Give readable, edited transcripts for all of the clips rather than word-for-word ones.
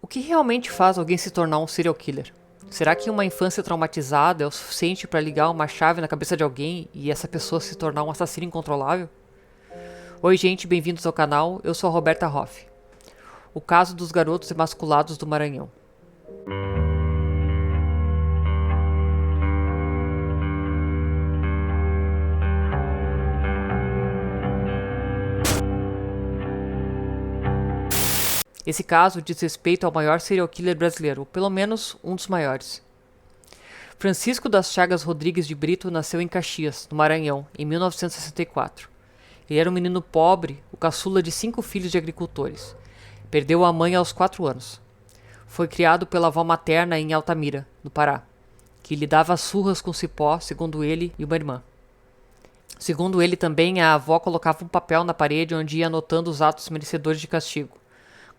que realmente faz alguém se tornar um serial killer? Será que uma infância traumatizada é o suficiente para ligar uma chave na cabeça de alguém e essa pessoa se tornar um assassino incontrolável? Oi gente, bem-vindos ao canal, eu sou a Roberta Hoff. O caso dos garotos emasculados do Maranhão. Esse caso diz respeito ao maior serial killer brasileiro, ou pelo menos um dos maiores. Francisco das Chagas Rodrigues de Brito nasceu em Caxias, no Maranhão, em 1964. Ele era um menino pobre, o caçula de 5 filhos de agricultores. Perdeu a mãe aos 4 anos. Foi criado pela avó materna em Altamira, no Pará, que lhe dava surras com cipó, segundo ele e uma irmã. Segundo ele também, a avó colocava um papel na parede onde ia anotando os atos merecedores de castigo.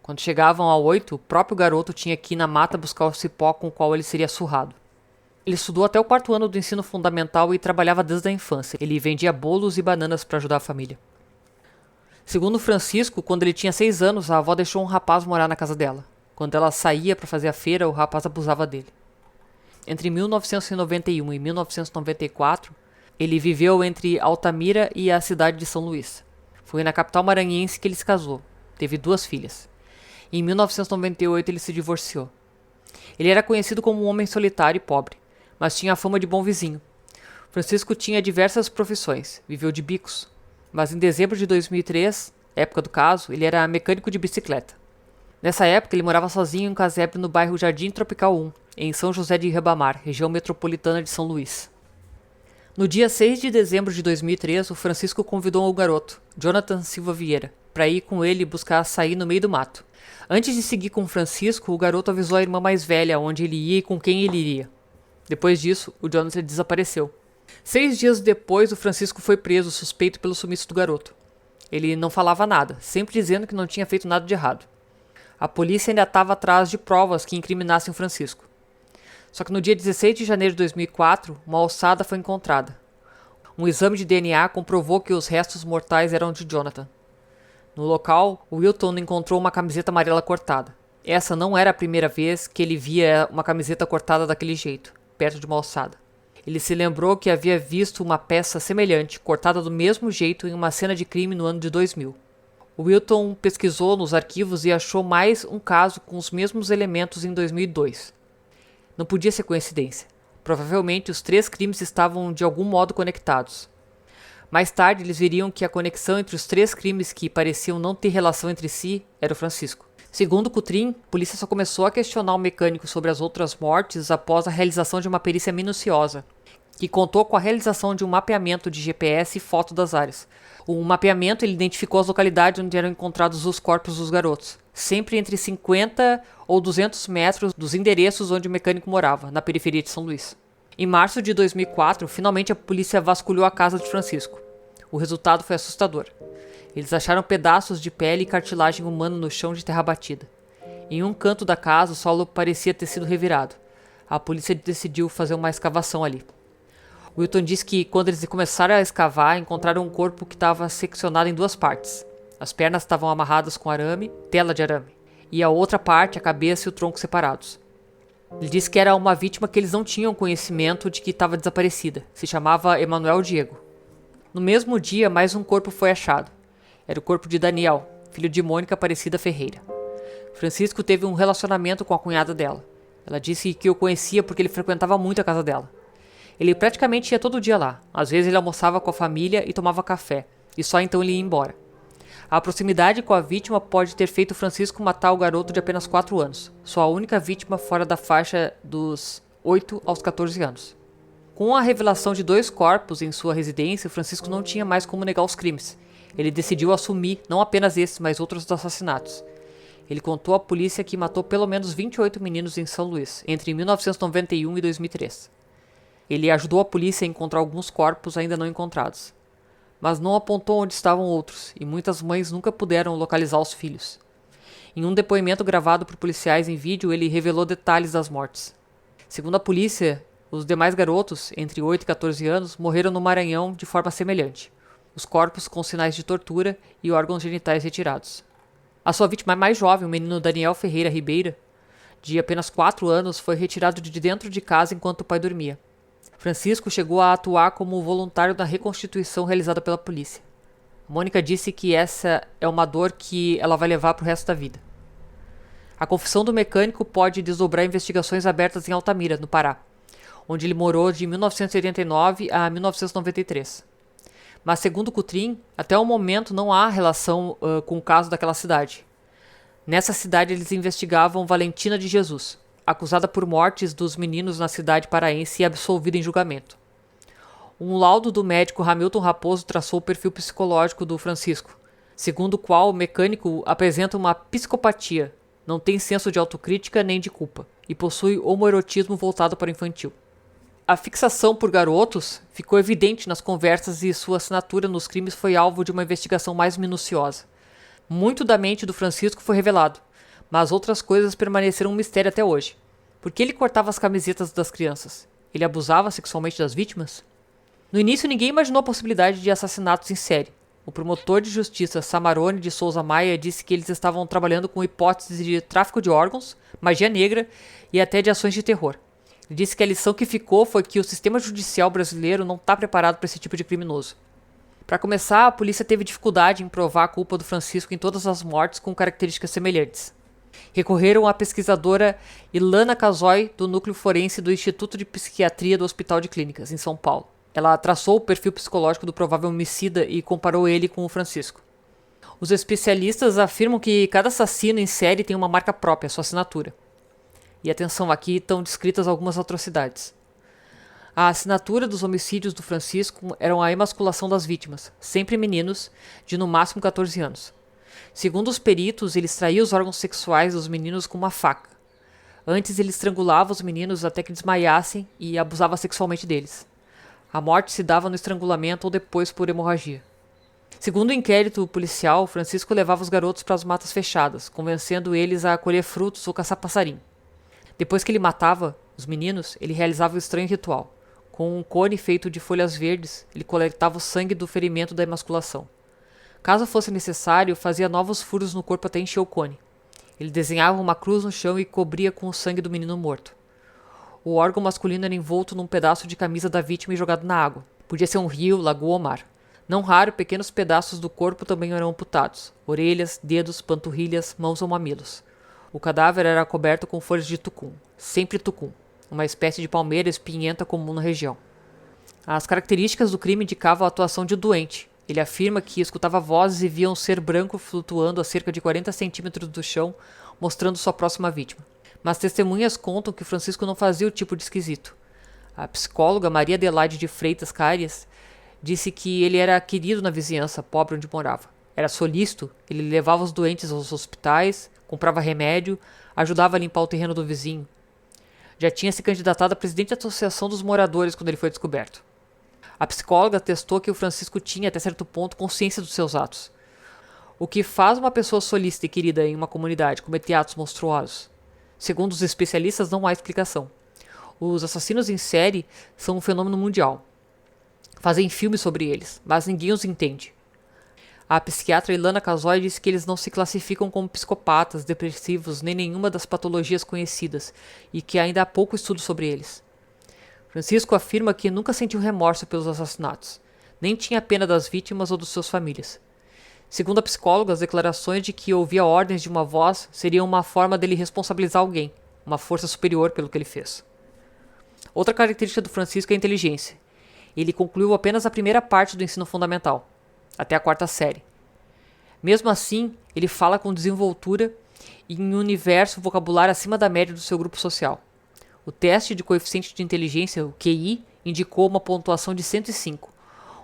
Quando chegavam a 8, o próprio garoto tinha que ir na mata buscar o cipó com o qual ele seria surrado. Ele estudou até o 4º ano do ensino fundamental e trabalhava desde a infância. Ele vendia bolos e bananas para ajudar a família. Segundo Francisco, quando ele tinha 6 anos, a avó deixou um rapaz morar na casa dela. Quando ela saía para fazer a feira, o rapaz abusava dele. Entre 1991 e 1994, ele viveu entre Altamira e a cidade de São Luís. Foi na capital maranhense que ele se casou. Teve 2 filhas. Em 1998 ele se divorciou. Ele era conhecido como um homem solitário e pobre, mas tinha a fama de bom vizinho. Francisco tinha diversas profissões, viveu de bicos, mas em dezembro de 2003, época do caso, ele era mecânico de bicicleta. Nessa época ele morava sozinho em um casebre no bairro Jardim Tropical 1, em São José de Ribamar, região metropolitana de São Luís. No dia 6 de dezembro de 2003, o Francisco convidou o garoto, Jonathan Silva Vieira, para ir com ele buscar açaí no meio do mato. Antes de seguir com Francisco, o garoto avisou a irmã mais velha onde ele ia e com quem ele iria. Depois disso, o Jonathan desapareceu. 6 dias depois, o Francisco foi preso, suspeito pelo sumiço do garoto. Ele não falava nada, sempre dizendo que não tinha feito nada de errado. A polícia ainda estava atrás de provas que incriminassem o Francisco. Só que no dia 16 de janeiro de 2004, uma ossada foi encontrada. Um exame de DNA comprovou que os restos mortais eram de Jonathan. No local, Wilton encontrou uma camiseta amarela cortada. Essa não era a primeira vez que ele via uma camiseta cortada daquele jeito, perto de uma ossada. Ele se lembrou que havia visto uma peça semelhante, cortada do mesmo jeito em uma cena de crime no ano de 2000. Wilton pesquisou nos arquivos e achou mais um caso com os mesmos elementos em 2002. Não podia ser coincidência. Provavelmente os 3 crimes estavam de algum modo conectados. Mais tarde, eles veriam que a conexão entre os 3 crimes que pareciam não ter relação entre si era o Francisco. Segundo Coutrin, a polícia só começou a questionar o mecânico sobre as outras mortes após a realização de uma perícia minuciosa, que contou com a realização de um mapeamento de GPS e foto das áreas. O mapeamento ele identificou as localidades onde eram encontrados os corpos dos garotos, sempre entre 50 ou 200 metros dos endereços onde o mecânico morava, na periferia de São Luís. Em março de 2004, finalmente a polícia vasculhou a casa de Francisco. O resultado foi assustador. Eles acharam pedaços de pele e cartilagem humana no chão de terra batida. Em um canto da casa, o solo parecia ter sido revirado. A polícia decidiu fazer uma escavação ali. Wilton disse que quando eles começaram a escavar, encontraram um corpo que estava seccionado em 2 partes. As pernas estavam amarradas com arame, tela de arame, e a outra parte, a cabeça e o tronco separados. Ele disse que era uma vítima que eles não tinham conhecimento de que estava desaparecida. Se chamava Emanuel Diego. No mesmo dia, mais um corpo foi achado. Era o corpo de Daniel, filho de Mônica Aparecida Ferreira. Francisco teve um relacionamento com a cunhada dela. Ela disse que o conhecia porque ele frequentava muito a casa dela. Ele praticamente ia todo dia lá. Às vezes ele almoçava com a família e tomava café. E só então ele ia embora. A proximidade com a vítima pode ter feito Francisco matar o garoto de apenas 4 anos, sua única vítima fora da faixa dos 8 aos 14 anos. Com a revelação de 2 corpos em sua residência, Francisco não tinha mais como negar os crimes. Ele decidiu assumir não apenas esses, mas outros assassinatos. Ele contou à polícia que matou pelo menos 28 meninos em São Luís, entre 1991 e 2003. Ele ajudou a polícia a encontrar alguns corpos ainda não encontrados. Mas não apontou onde estavam outros, e muitas mães nunca puderam localizar os filhos. Em um depoimento gravado por policiais em vídeo, ele revelou detalhes das mortes. Segundo a polícia, os demais garotos, entre 8 e 14 anos, morreram no Maranhão de forma semelhante. Os corpos com sinais de tortura e órgãos genitais retirados. A sua vítima mais jovem, o menino Daniel Ferreira Ribeira, de apenas 4 anos, foi retirado de dentro de casa enquanto o pai dormia. Francisco chegou a atuar como voluntário na reconstituição realizada pela polícia. Mônica disse que essa é uma dor que ela vai levar para o resto da vida. A confissão do mecânico pode desdobrar investigações abertas em Altamira, no Pará, onde ele morou de 1989 a 1993. Mas, segundo Coutrin, até o momento não há relação com o caso daquela cidade. Nessa cidade eles investigavam Valentina de Jesus, acusada por mortes dos meninos na cidade paraense e absolvida em julgamento. Um laudo do médico Hamilton Raposo traçou o perfil psicológico do Francisco, segundo o qual o mecânico apresenta uma psicopatia, não tem senso de autocrítica nem de culpa, e possui homoerotismo voltado para o infantil. A fixação por garotos ficou evidente nas conversas e sua assinatura nos crimes foi alvo de uma investigação mais minuciosa. Muito da mente do Francisco foi revelado, mas outras coisas permaneceram um mistério até hoje. Por que ele cortava as camisetas das crianças? Ele abusava sexualmente das vítimas? No início ninguém imaginou a possibilidade de assassinatos em série. O promotor de justiça Samarone de Souza Maia disse que eles estavam trabalhando com hipóteses de tráfico de órgãos, magia negra e até de ações de terror. Ele disse que a lição que ficou foi que o sistema judicial brasileiro não está preparado para esse tipo de criminoso. Para começar, a polícia teve dificuldade em provar a culpa do Francisco em todas as mortes com características semelhantes. Recorreram à pesquisadora Ilana Casoy, do Núcleo Forense do Instituto de Psiquiatria do Hospital de Clínicas, em São Paulo. Ela traçou o perfil psicológico do provável homicida e comparou ele com o Francisco. Os especialistas afirmam que cada assassino em série tem uma marca própria, sua assinatura. E atenção, aqui estão descritas algumas atrocidades. A assinatura dos homicídios do Francisco eram a emasculação das vítimas, sempre meninos, de no máximo 14 anos. Segundo os peritos, ele extraía os órgãos sexuais dos meninos com uma faca. Antes, ele estrangulava os meninos até que desmaiassem e abusava sexualmente deles. A morte se dava no estrangulamento ou depois por hemorragia. Segundo o inquérito policial, Francisco levava os garotos para as matas fechadas, convencendo eles a colher frutos ou caçar passarinho. Depois que ele matava os meninos, ele realizava o estranho ritual. Com um cone feito de folhas verdes, ele coletava o sangue do ferimento da emasculação. Caso fosse necessário, fazia novos furos no corpo até encher o cone. Ele desenhava uma cruz no chão e cobria com o sangue do menino morto. O órgão masculino era envolto num pedaço de camisa da vítima e jogado na água. Podia ser um rio, lagoa ou mar. Não raro, pequenos pedaços do corpo também eram amputados. Orelhas, dedos, panturrilhas, mãos ou mamilos. O cadáver era coberto com folhas de tucum, sempre tucum, uma espécie de palmeira espinhenta comum na região. As características do crime indicavam a atuação de um doente. Ele afirma que escutava vozes e via um ser branco flutuando a cerca de 40 centímetros do chão, mostrando sua próxima vítima. Mas testemunhas contam que Francisco não fazia o tipo de esquisito. A psicóloga Maria Adelaide de Freitas Cárias disse que ele era querido na vizinhança pobre onde morava. Era solícito, ele levava os doentes aos hospitais, comprava remédio, ajudava a limpar o terreno do vizinho. Já tinha se candidatado a presidente da Associação dos Moradores quando ele foi descoberto. A psicóloga atestou que o Francisco tinha, até certo ponto, consciência dos seus atos. O que faz uma pessoa solícita e querida em uma comunidade cometer atos monstruosos? Segundo os especialistas, não há explicação. Os assassinos em série são um fenômeno mundial. Fazem filmes sobre eles, mas ninguém os entende. A psiquiatra Ilana Casoy disse que eles não se classificam como psicopatas, depressivos, nem nenhuma das patologias conhecidas, e que ainda há pouco estudo sobre eles. Francisco afirma que nunca sentiu remorso pelos assassinatos, nem tinha pena das vítimas ou de suas famílias. Segundo a psicóloga, as declarações de que ouvia ordens de uma voz seriam uma forma dele responsabilizar alguém, uma força superior pelo que ele fez. Outra característica do Francisco é a inteligência. Ele concluiu apenas a primeira parte do ensino fundamental, até a 4ª série. Mesmo assim, ele fala com desenvoltura e em um universo vocabulário acima da média do seu grupo social. O teste de coeficiente de inteligência, o QI, indicou uma pontuação de 105,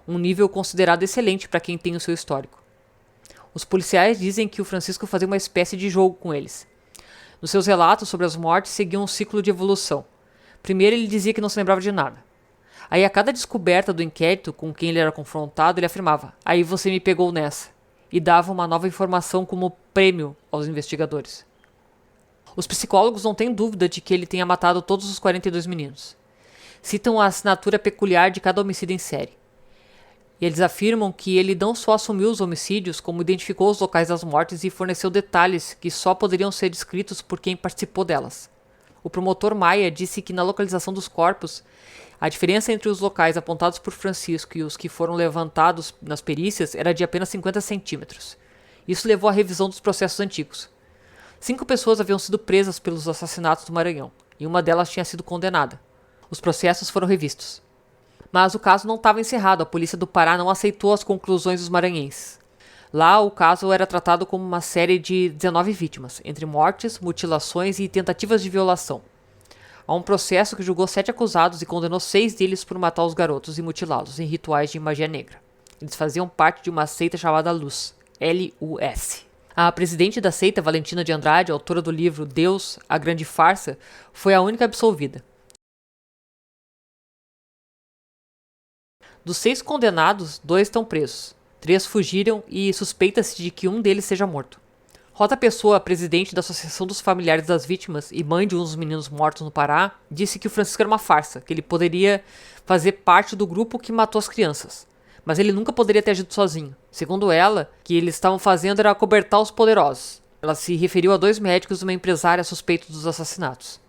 um nível considerado excelente para quem tem o seu histórico. Os policiais dizem que o Francisco fazia uma espécie de jogo com eles. Nos seus relatos sobre as mortes, seguia um ciclo de evolução. Primeiro, ele dizia que não se lembrava de nada. Aí, a cada descoberta do inquérito com quem ele era confrontado, ele afirmava: "Aí você me pegou nessa", e dava uma nova informação como prêmio aos investigadores. Os psicólogos não têm dúvida de que ele tenha matado todos os 42 meninos. Citam a assinatura peculiar de cada homicídio em série. E eles afirmam que ele não só assumiu os homicídios, como identificou os locais das mortes e forneceu detalhes que só poderiam ser descritos por quem participou delas. O promotor Maia disse que na localização dos corpos, a diferença entre os locais apontados por Francisco e os que foram levantados nas perícias era de apenas 50 centímetros. Isso levou à revisão dos processos antigos. 5 pessoas haviam sido presas pelos assassinatos do Maranhão, e uma delas tinha sido condenada. Os processos foram revistos. Mas o caso não estava encerrado, a polícia do Pará não aceitou as conclusões dos maranhenses. Lá, o caso era tratado como uma série de 19 vítimas, entre mortes, mutilações e tentativas de violação. Há um processo que julgou 7 acusados e condenou 6 deles por matar os garotos e mutilá-los em rituais de magia negra. Eles faziam parte de uma seita chamada Luz, L-U-S. A presidente da seita, Valentina de Andrade, autora do livro Deus, a Grande Farsa, foi a única absolvida. Dos 6 condenados, 2 estão presos. 3 fugiram e suspeita-se de que um deles seja morto. Rota Pessoa, presidente da Associação dos Familiares das Vítimas e mãe de um dos meninos mortos no Pará, disse que o Francisco era uma farsa, que ele poderia fazer parte do grupo que matou as crianças. Mas ele nunca poderia ter agido sozinho. Segundo ela, o que eles estavam fazendo era acobertar os poderosos. Ela se referiu a 2 médicos e uma empresária suspeitos dos assassinatos.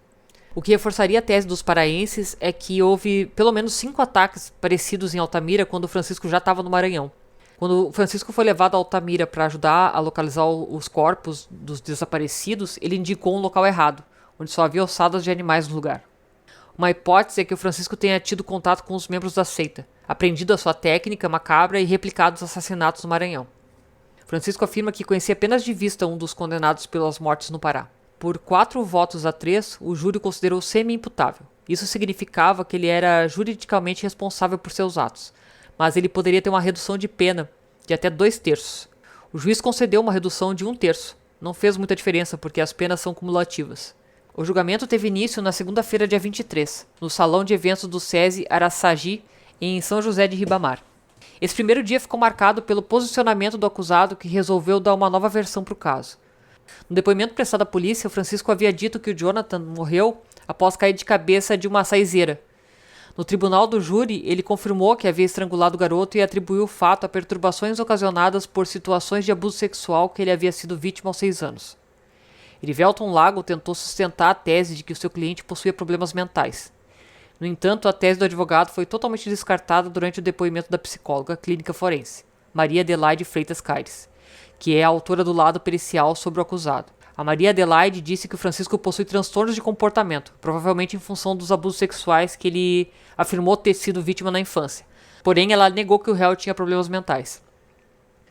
O que reforçaria a tese dos paraenses é que houve pelo menos 5 ataques parecidos em Altamira quando o Francisco já estava no Maranhão. Quando o Francisco foi levado a Altamira para ajudar a localizar os corpos dos desaparecidos, ele indicou um local errado, onde só havia ossadas de animais no lugar. Uma hipótese é que o Francisco tenha tido contato com os membros da seita, aprendido a sua técnica macabra e replicado os assassinatos no Maranhão. Francisco afirma que conhecia apenas de vista um dos condenados pelas mortes no Pará. Por 4 votos a 3, o júri o considerou semi-imputável. Isso significava que ele era juridicamente responsável por seus atos, mas ele poderia ter uma redução de pena de até 2/3. O juiz concedeu uma redução de 1/3. Não fez muita diferença porque as penas são cumulativas. O julgamento teve início na segunda-feira, dia 23, no salão de eventos do SESI Araçagi, em São José de Ribamar. Esse primeiro dia ficou marcado pelo posicionamento do acusado, que resolveu dar uma nova versão para o caso. No depoimento prestado à polícia, o Francisco havia dito que o Jonathan morreu após cair de cabeça de uma saizeira. No tribunal do júri, ele confirmou que havia estrangulado o garoto e atribuiu o fato a perturbações ocasionadas por situações de abuso sexual que ele havia sido vítima aos 6 anos. Erivelton Lago tentou sustentar a tese de que o seu cliente possuía problemas mentais. No entanto, a tese do advogado foi totalmente descartada durante o depoimento da psicóloga clínica forense, Maria Adelaide Freitas Caires, que é a autora do laudo pericial sobre o acusado. A Maria Adelaide disse que o Francisco possui transtornos de comportamento, provavelmente em função dos abusos sexuais que ele afirmou ter sido vítima na infância. Porém, ela negou que o réu tinha problemas mentais.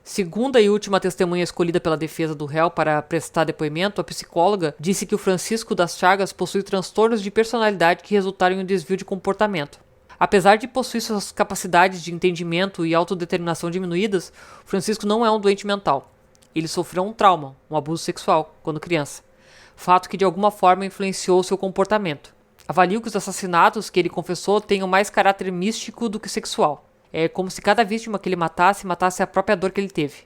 Segunda e última testemunha escolhida pela defesa do réu para prestar depoimento, a psicóloga disse que o Francisco das Chagas possui transtornos de personalidade que resultaram em um desvio de comportamento. Apesar de possuir suas capacidades de entendimento e autodeterminação diminuídas, Francisco não é um doente mental. Ele sofreu um trauma, um abuso sexual, quando criança. Fato que de alguma forma influenciou seu comportamento. Avalio que os assassinatos que ele confessou tenham mais caráter místico do que sexual. É como se cada vítima que ele matasse a própria dor que ele teve.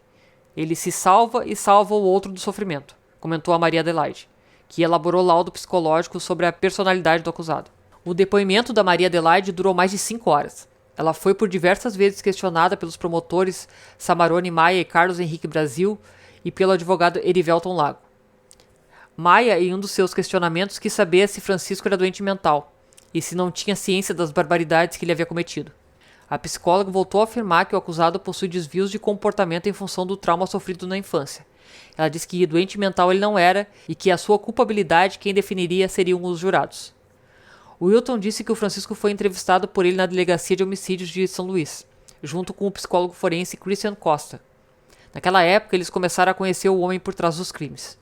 Ele se salva e salva o outro do sofrimento, comentou a Maria Adelaide, que elaborou laudo psicológico sobre a personalidade do acusado. O depoimento da Maria Adelaide durou mais de 5 horas. Ela foi por diversas vezes questionada pelos promotores Samarone Maia e Carlos Henrique Brasil e pelo advogado Erivelton Lago. Maia, em um dos seus questionamentos, quis saber se Francisco era doente mental e se não tinha ciência das barbaridades que ele havia cometido. A psicóloga voltou a afirmar que o acusado possui desvios de comportamento em função do trauma sofrido na infância. Ela disse que doente mental ele não era e que a sua culpabilidade quem definiria seriam os jurados. O Wilton disse que o Francisco foi entrevistado por ele na Delegacia de Homicídios de São Luís, junto com o psicólogo forense Christian Costa. Naquela época, eles começaram a conhecer o homem por trás dos crimes.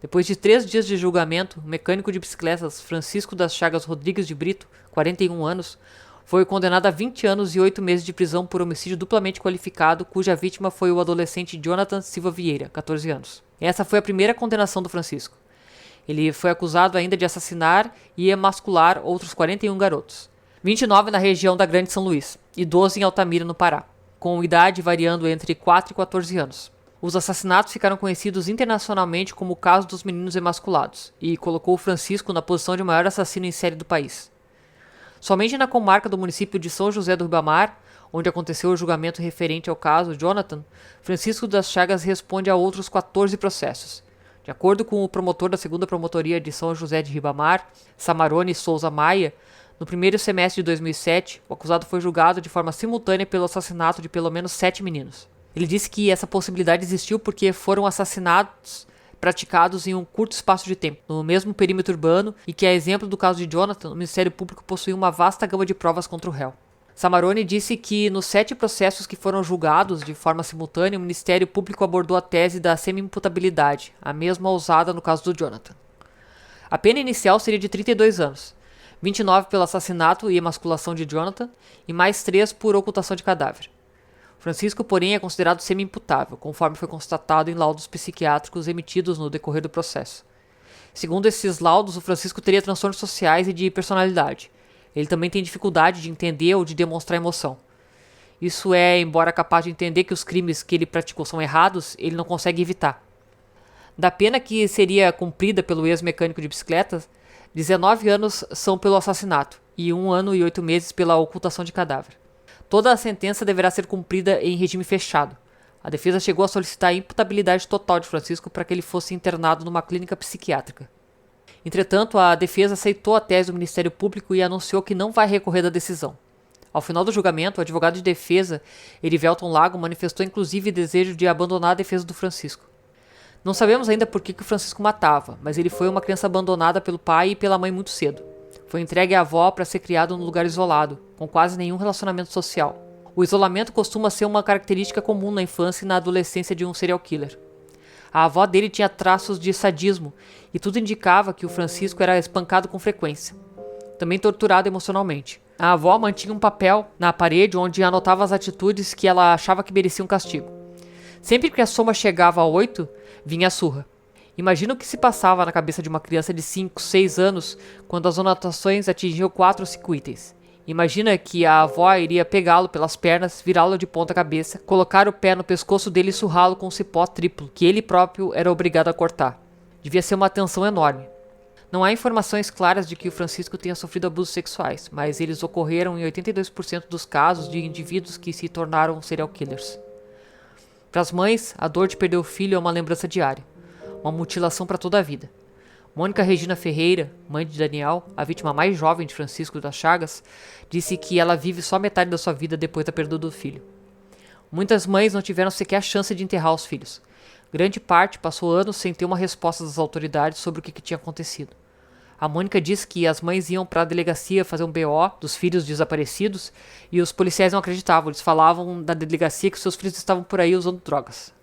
Depois de 3 dias de julgamento, o mecânico de bicicletas Francisco das Chagas Rodrigues de Brito, 41 anos, foi condenado a 20 anos e 8 meses de prisão por homicídio duplamente qualificado, cuja vítima foi o adolescente Jonathan Silva Vieira, 14 anos. Essa foi a primeira condenação do Francisco. Ele foi acusado ainda de assassinar e emascular outros 41 garotos. 29 na região da Grande São Luís e 12 em Altamira, no Pará, com idade variando entre 4 e 14 anos. Os assassinatos ficaram conhecidos internacionalmente como o caso dos meninos emasculados e colocou o Francisco na posição de maior assassino em série do país. Somente na comarca do município de São José do Ribamar, onde aconteceu o julgamento referente ao caso Jonathan, Francisco das Chagas responde a outros 14 processos. De acordo com o promotor da 2ª Promotoria de São José de Ribamar, Samarone Souza Maia, no primeiro semestre de 2007, o acusado foi julgado de forma simultânea pelo assassinato de pelo menos 7 meninos. Ele disse que essa possibilidade existiu porque foram assassinatos praticados em um curto espaço de tempo, no mesmo perímetro urbano, e que, a exemplo do caso de Jonathan, o Ministério Público possuía uma vasta gama de provas contra o réu. Samarone disse que, nos 7 processos que foram julgados de forma simultânea, o Ministério Público abordou a tese da semi-imputabilidade, a mesma usada no caso do Jonathan. A pena inicial seria de 32 anos, 29 pelo assassinato e emasculação de Jonathan, e mais 3 por ocultação de cadáver. Francisco, porém, é considerado semi-imputável, conforme foi constatado em laudos psiquiátricos emitidos no decorrer do processo. Segundo esses laudos, o Francisco teria transtornos sociais e de personalidade. Ele também tem dificuldade de entender ou de demonstrar emoção. Isso é, embora capaz de entender que os crimes que ele praticou são errados, ele não consegue evitar. Da pena que seria cumprida pelo ex-mecânico de bicicletas, 19 anos são pelo assassinato e 1 ano e 8 meses pela ocultação de cadáver. Toda a sentença deverá ser cumprida em regime fechado. A defesa chegou a solicitar a imputabilidade total de Francisco para que ele fosse internado numa clínica psiquiátrica. Entretanto, a defesa aceitou a tese do Ministério Público e anunciou que não vai recorrer da decisão. Ao final do julgamento, o advogado de defesa, Erivelton Lago, manifestou inclusive desejo de abandonar a defesa do Francisco. Não sabemos ainda por que o Francisco matava, mas ele foi uma criança abandonada pelo pai e pela mãe muito cedo. Foi entregue à avó para ser criado num lugar isolado, com quase nenhum relacionamento social. O isolamento costuma ser uma característica comum na infância e na adolescência de um serial killer. A avó dele tinha traços de sadismo, e tudo indicava que o Francisco era espancado com frequência. Também torturado emocionalmente. A avó mantinha um papel na parede onde anotava as atitudes que ela achava que mereciam castigo. Sempre que a soma chegava a 8, vinha a surra. Imagina o que se passava na cabeça de uma criança de 5, 6 anos quando as anotações atingiam 4 ou 5 itens. Imagina que a avó iria pegá-lo pelas pernas, virá-lo de ponta cabeça, colocar o pé no pescoço dele e surrá-lo com um cipó triplo, que ele próprio era obrigado a cortar. Devia ser uma tensão enorme. Não há informações claras de que o Francisco tenha sofrido abusos sexuais, mas eles ocorreram em 82% dos casos de indivíduos que se tornaram serial killers. Para as mães, a dor de perder o filho é uma lembrança diária, uma mutilação para toda a vida. Mônica Regina Ferreira, mãe de Daniel, a vítima mais jovem de Francisco das Chagas, disse que ela vive só metade da sua vida depois da perda do filho. Muitas mães não tiveram sequer a chance de enterrar os filhos. Grande parte passou anos sem ter uma resposta das autoridades sobre o que tinha acontecido. A Mônica disse que as mães iam para a delegacia fazer um BO dos filhos desaparecidos e os policiais não acreditavam. Eles falavam da delegacia que seus filhos estavam por aí usando drogas.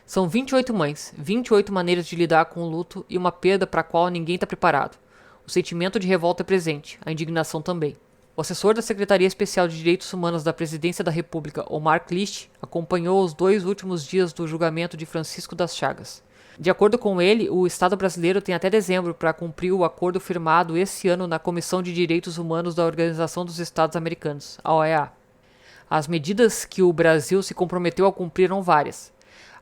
São 28 mães, 28 maneiras de lidar com o luto e uma perda para a qual ninguém está preparado. O sentimento de revolta é presente, a indignação também. O assessor da Secretaria Especial de Direitos Humanos da Presidência da República, Omar Clich, acompanhou os 2 últimos dias do julgamento de Francisco das Chagas. De acordo com ele, o Estado brasileiro tem até dezembro para cumprir o acordo firmado esse ano na Comissão de Direitos Humanos da Organização dos Estados Americanos, a OEA. As medidas que o Brasil se comprometeu a cumprir eram várias.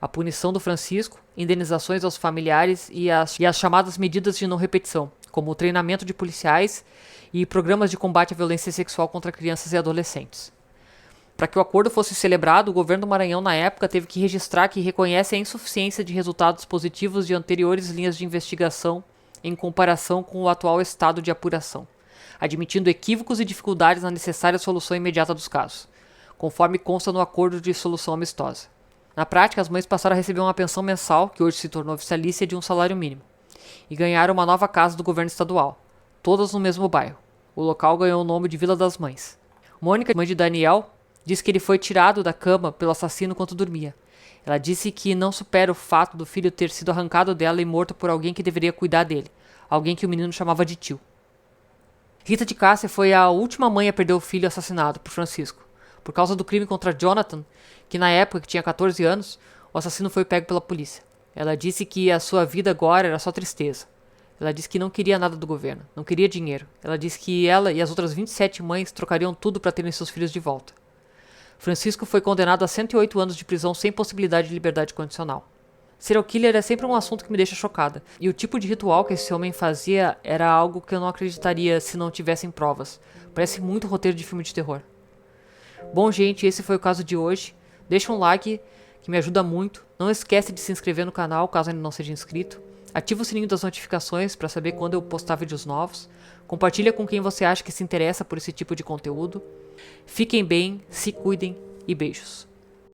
A punição do Francisco, indenizações aos familiares e as chamadas medidas de não repetição, como o treinamento de policiais e programas de combate à violência sexual contra crianças e adolescentes. Para que o acordo fosse celebrado, o governo do Maranhão, na época, teve que registrar que reconhece a insuficiência de resultados positivos de anteriores linhas de investigação em comparação com o atual estado de apuração, admitindo equívocos e dificuldades na necessária solução imediata dos casos, conforme consta no acordo de solução amistosa. Na prática, as mães passaram a receber uma pensão mensal, que hoje se tornou vitalícia, de um salário mínimo, e ganharam uma nova casa do governo estadual, todas no mesmo bairro. O local ganhou o nome de Vila das Mães. Mônica, mãe de Daniel, diz que ele foi tirado da cama pelo assassino enquanto dormia. Ela disse que não supera o fato do filho ter sido arrancado dela e morto por alguém que deveria cuidar dele, alguém que o menino chamava de tio. Rita de Cássia foi a última mãe a perder o filho assassinado por Francisco. Por causa do crime contra Jonathan, que na época que tinha 14 anos, o assassino foi pego pela polícia. Ela disse que a sua vida agora era só tristeza. Ela disse que não queria nada do governo, não queria dinheiro. Ela disse que ela e as outras 27 mães trocariam tudo para terem seus filhos de volta. Francisco foi condenado a 108 anos de prisão sem possibilidade de liberdade condicional. Serial killer é sempre um assunto que me deixa chocada. E o tipo de ritual que esse homem fazia era algo que eu não acreditaria se não tivessem provas. Parece muito roteiro de filme de terror. Bom, gente, esse foi o caso de hoje. Deixa um like, que me ajuda muito. Não esquece de se inscrever no canal, caso ainda não seja inscrito. Ativa o sininho das notificações para saber quando eu postar vídeos novos. Compartilha com quem você acha que se interessa por esse tipo de conteúdo. Fiquem bem, se cuidem e beijos.